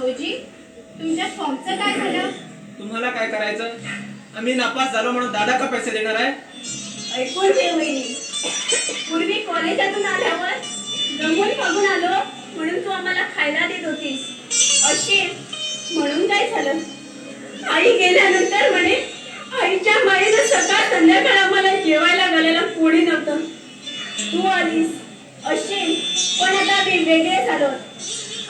भाऊजी, तुमच्या फॉर्मचं काय झालं? तुम्हाला काय करायचं? आम्ही नापास झालो म्हणून दादा का पैसे देणार आहे? ऐकून घे वहिनी, पूर्वी कॉलेजातून आल्यावर रंगून मागून आलो म्हणून तू आम्हाला खायला देत होतीस. अशी म्हणून काय झालं? आई गेल्यानंतर म्हणे आईच्या मायेनं सकाळ संध्याकाळ आम्हाला जेवायला घालायला कोणी नव्हतं. तू आलीस अशी, पण आता आम्ही वेगळे झालो.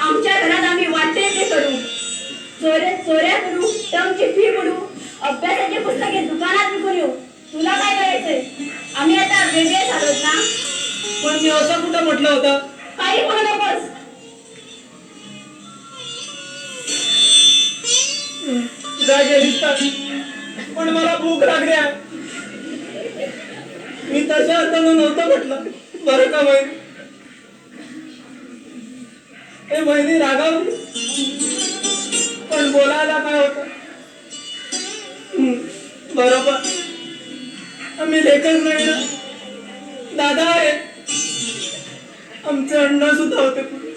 आमच्या घरात आम्ही वाटते ते करू, चोऱ्या करू, टर्मची फी भरू, अभ्यासाची पुस्तके दुकानात विकून येऊ. तुला काय करायचंय? आम्ही आता वेगळे झालोत ना. पण मी असं कुठं म्हटलं होतं? काही म्हणू नकोस. जागे दिसतात, पण मला भूक लागली आहे. मी तशा अर्थानं नव्हतं म्हटलं बरं का बहिणी? ए बहिणी रागावली, पण बोलायला काय होतं? बरोबर, आम्ही लेखच नाही ना. दादा आहे, आमचे अण्णा सुद्धा होते पुढे,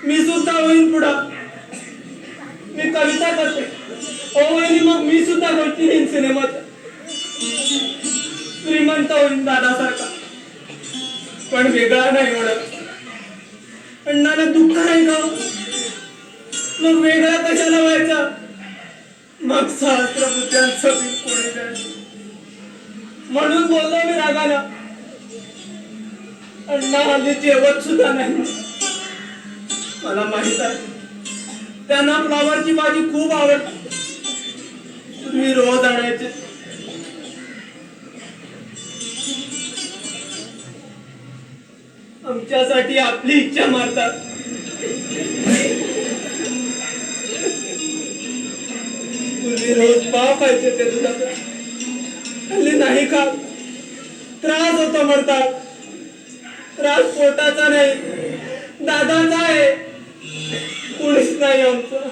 मी सुद्धा होईन पुढं. मी कविता करते हो वहिनी, मग मी सुद्धा गोष्टी लिहीन सिनेमाच्या. श्रीमंत होईन दादासारखा, पण वेगळा नाही होणार. अण्णाला दुःख नाही का? मग वेगळा कशाला व्हायचा? मग सहस्त्रबुद्ध्यांचं बिल कोणी द्यायचं? म्हणून बोललो मी रागाला. अण्णा हल्ली जेवत सुद्धा नाही. मला माहित आहे त्यांना फ्लावरची भाजी खूप आवडते. मी रोज आणायचे. आमच्यासाठी आपली इच्छा मारतात. तुम्ही रोज पाव खायचे ते दुधात, हल्ली नाही का? त्रास होतो म्हणतात. त्रास पोटाचा नाही, दादाचा आहे. कुणीच नाही आमचं.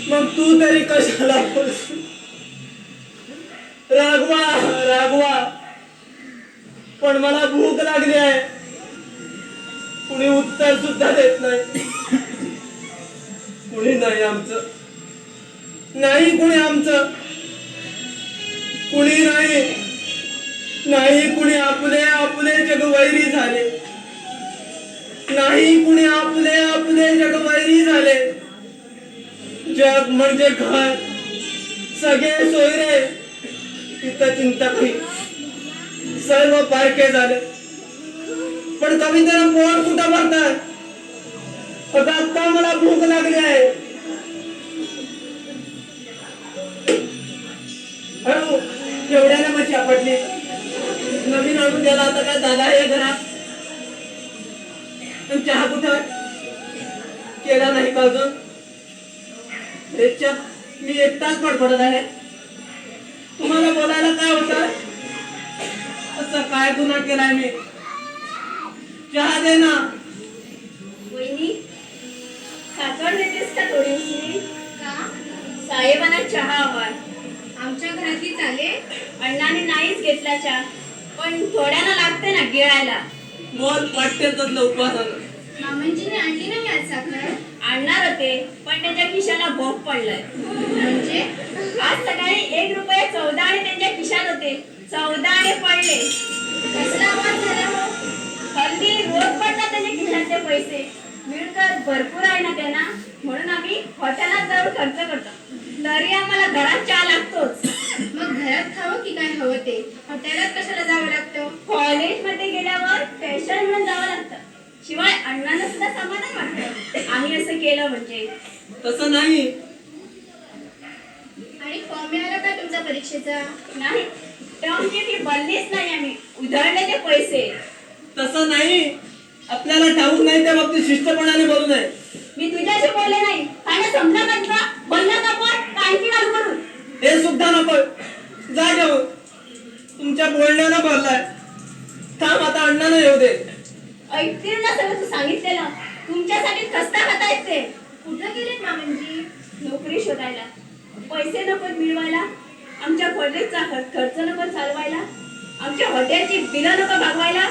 मग तू तरी कशाला बोलशील? रागवा, पण मला भूक लागली आहे. कुणी उत्तर सुद्धा देत नाही. कुणी नाही आमचं, नाही कुणी आमचं, कुणी नाही कुणी. आपले जगवैरी झाले. नाही कुणी आपले जगवैरी झाले. जग म्हणजे घर, सगळे सोयरे, तिथं चिंता काही, सर्व पारखे झाले. पण कवितेला पोट कुठं भरतात? आता मला भूक लागली आहे. हळू, एवढ्याला मशी आपटली. नवीन आणून द्याला आता काय दादा आहे घरात? चहा कुठं केला नाही का अजून? मी एकटाच पडपडत आहे. तुम्हाला बोलायला काय होतं? असं काय गुन्हा केलाय मी? चहा दे ना. वहिनी, साखर देतेस का थोडीशी? का? साहेबांना चहा हवाय. आमच्या घरातली चाले. अण्णाने नाहीच घेतला चहा, पण थोड्याला लागते ना गिळायला. बोल, वाटते तसलं उपवासानं. मामांजीने आणली नाही आज साखर? आणणार होते, पण त्यांच्या खिशाला भोग पडलाय. म्हणजे आज सकाळी 1 रुपये 14 आणे त्यांच्या खिशात होते, 14 आणे पडले. कसला आवाज झाला हो? हल्ली रोज पडतात त्यांच्या खिशातले पैसे. मिळकत भरपूर आहे ना त्यांना, म्हणून आम्ही हॉटेलात जाऊन खर्च करतो. तरी आम्हाला घरात चहा लागतोच. मग घरात खावं की काय हवं ते? हॉटेलात कशाला जावं लागतं? कॉलेजमध्ये गेल्यावर फॅशन म्हणून जावं लागतं. शिवाय अण्णांना सुद्धा समाधान वाटतं आम्ही असं केलं म्हणजे. तसं नाही. आणि फॉर्म मिळाला का तुमचा परीक्षेचा? नाही, टर्मची फी भरलीच नाही आम्ही, उधळलेले पैसे. तसं नाही, आपल्याला ठाऊक नाही त्या बाबतीत शिस्तपणाने बोलू नये. मी तुझ्याशी बोलले नाही. काय समजा का तुला? बोलला का पण आणखी चालू करू? हे सुद्धा नको. जा घेऊन. तुमच्या बोलण्यानं भरलाय. थांब, आता अण्णानं येऊ दे. ऐकतील ना सगळं तू सांगितलेलं. तुमच्यासाठी खस्ता खाता येते. कुठं गेलेत मामांजी? नोकरी शोधायला. पैसे नको मिळवायला, आमच्या कॉलेजचा खर्च नको चालवायला, आमच्या हॉटेलची बिलं नको भागवायला.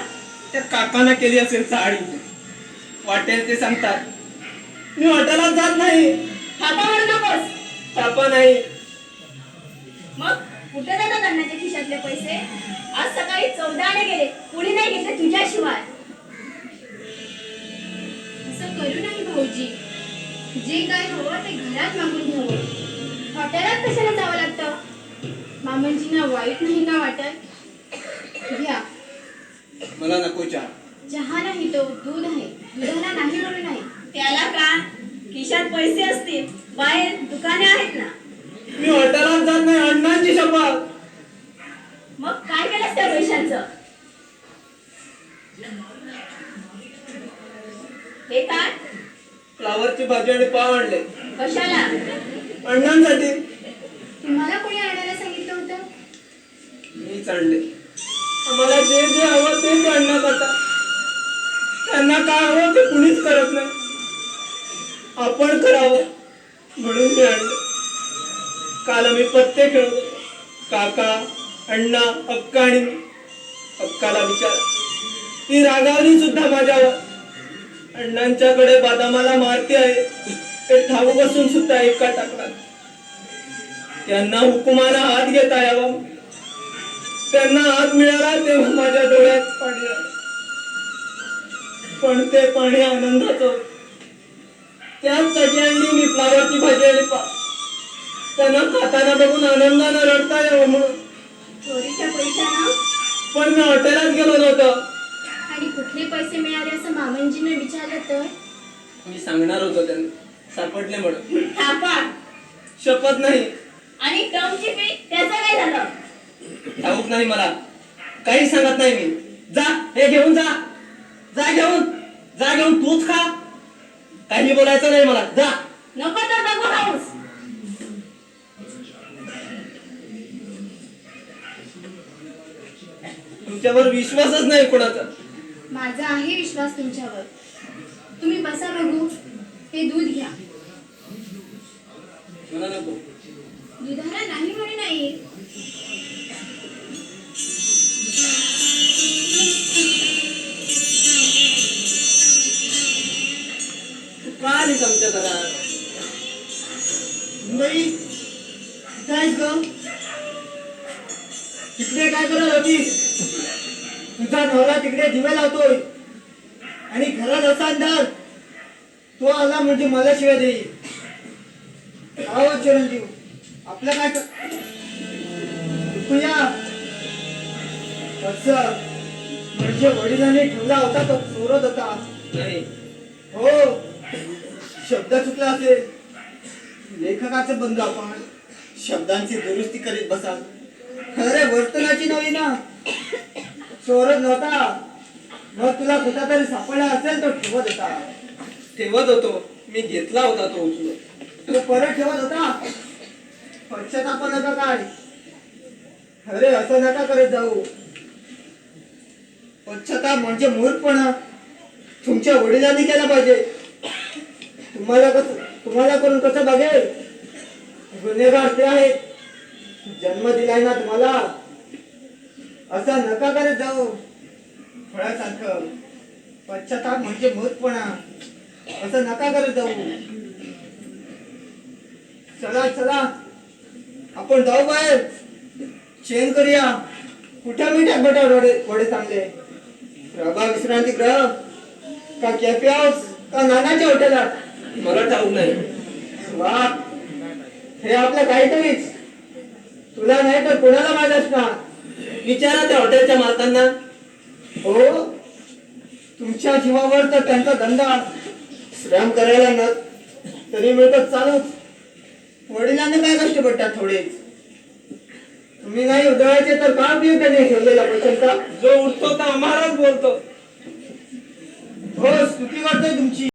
त्या काकानं केली असेल साडी, वाटेल ते सांगतात. मी हॉटेलात जात नाही. थापा मारू नकोस. थापा नाही. मग कुठे जातात अण्णाच्या खिशातले पैसे? आज सकाळी 14 आणे गेले, कुणी नाही घेतले तुझ्याशिवाय. असं करू नाही भाऊजी. जे काय हवं ते घरात मागून घ्यावं. हॉटेलात कशाला जावं लागतं? मामांजींना वाईट नाही का वाटत? घ्या. मला नको चहा. चहा नाही तो दूध आहे. दुधाला नाही म्हणून नाही. त्याला का? खिशात पैसे असतील, बाहेर दुकाने आहेत ना. मी हॉटेलात जात नाही, अण्णांची शपथ. मग काय केलंस त्या पैशांचं? हे काय? फ्लावरची भाजी आणि पाव आणले. कशाला? अण्णांसाठी. तुम्हाला कोणी आणायला सांगितलं होतं? मीच आणले. आम्हाला जे जे हवं ते अण्णा करतात. त्यांना काय हवं ते कुणीच करत नाही. आपण करावं म्हणून मी आणलं. काल आम्ही पत्ते खेळलो. काका, अण्णा, अक्का आणि मी. अक्काला विचारा, ती रागावली सुद्धा माझ्यावर. अण्णांच्याकडे बदामाला मारते आहे ते ठाऊ बसून सुद्धा एका टाकला. त्यांना हुकुमाला हात घेता यावा. त्यांना हात मिळाला तेव्हा माझ्या डोळ्यात पाणी आलं. पण ते पाणी आनंदाचं होतं. त्याच सगळ्यांनी मी फ्लावरची भाजी आणि पाव त्यांना खाताना बघून आनंदानं रडता यावं म्हणून. चोरीच्या पैशानं? पण मी हॉटेलात गेलो नव्हतो. आणि कुठले पैसे मिळाले असं मामांजींना विचारलं तर? मी सांगणार होतो त्यांना, सापडले म्हणून. थापा. शपथ नाही. आणि टर्मची फी त्याचं काय झालं? ठाऊक नाही मला. काही सांगत नाही मी. जा हे घेऊन जा. जा घेऊन. जा घेऊन तूच खा. काही बोलायचं नाही मला. जा. नको तर नको खाऊस. तुमच्यावर विश्वासच नाही कोणाचा. माझा आहे विश्वास तुमच्यावर. तुम्ही बसा बघू. हे दूध घ्या. मला नको. दुधाला नाही म्हणून नाही. तू का आलीस आमच्या घरात? मुंबई कायच ग? तिकडे काय करत होतीस? तुझा नवरा तिकडे दिवे लावतोय आणि घरात असा तर तो आला म्हणजे मला शिवाय देईल. आवाज चिरंजीव आपलं काय ऐकूया. असं म्हणजे वडिलांनी ठेवला होता तो चोरत होता. नाही. हो, शब्द चुकला असेल. लेखकाचं बंधू आपण शब्दांची दुरुस्ती करीत बसा. अरे वर्तनाची नवी ना. चोरत नव्हता. मग तुला कुठा तरी सापडला असेल तो ठेवत होता. ठेवत होतो. मी घेतला होता तो उचलून. तो परत ठेवत होता. पश्चाताप नका काय. अरे असं नका करत जाऊ. पश्चाताप म्हणजे मूर्खपणा. तुमच्या वडिलांनी केला पाहिजे. तुम्हाला करून कसं बघेल. गुन्हेगार ते आहेत. जन्म दिलाय ना तुम्हाला. असा नका करत जाऊ. फळासारखं. पश्चाताप म्हणजे मूर्खपणा. असं नका करत जाऊ. चला चला आपण जाऊ बाहेर. चेन करूया. कुठ्या मिठात बटाट वडे चांगले. प्रभा विश्रांती ग्रह का कॅफे हाऊस का नानाच्या हॉटेलात? मला ठाऊक नाही. वा, हे आपलं काहीतरीच. तुला नाही तर कोणाला माहित असणार. विचारा त्या हॉटेलच्या मालकांना. हो, तुमच्या जीवावर तर त्यांचा धंदा श्रम करायला न तरी मिळत चालूच. वडिलांना काय कष्ट पडतात थोडेच. तुम्ही नाही उधळायचे तर का उपयोग त्यांनी ठेवलेला पैशांचा? जो उठतो तो आम्हालाच बोलतो. हो, स्तुती करतोय तुमची.